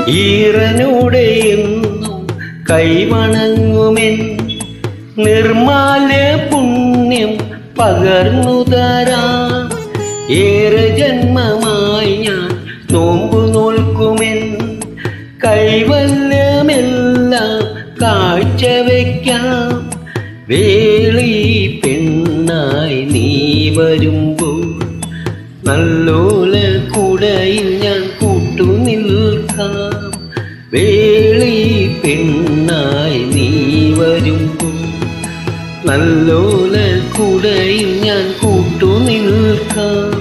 ഈറനോടെ എന്നും കൈവണങ്ങുമെൻ നിർമാല്യ പുണ്യം പകർന്നു തരാം. ഏറെ ജന്മമായി ഞാൻ നോമ്പു നോൽക്കുമെൻ കൈവല്യമെല്ലാം കാഴ്ചവെക്കാം. വേളി പെണ്ണായി നീ വരുമ്പോൾ നല്ലോല കുടയിൽ ഞാൻ കൂട്ടുനിൽക്കാം. വേളി പെണ്ണായി നീ വരുമ്പോൾ നല്ലോല കുടയിൽ ഞാൻ കൂട്ടുനിൽക്കാം.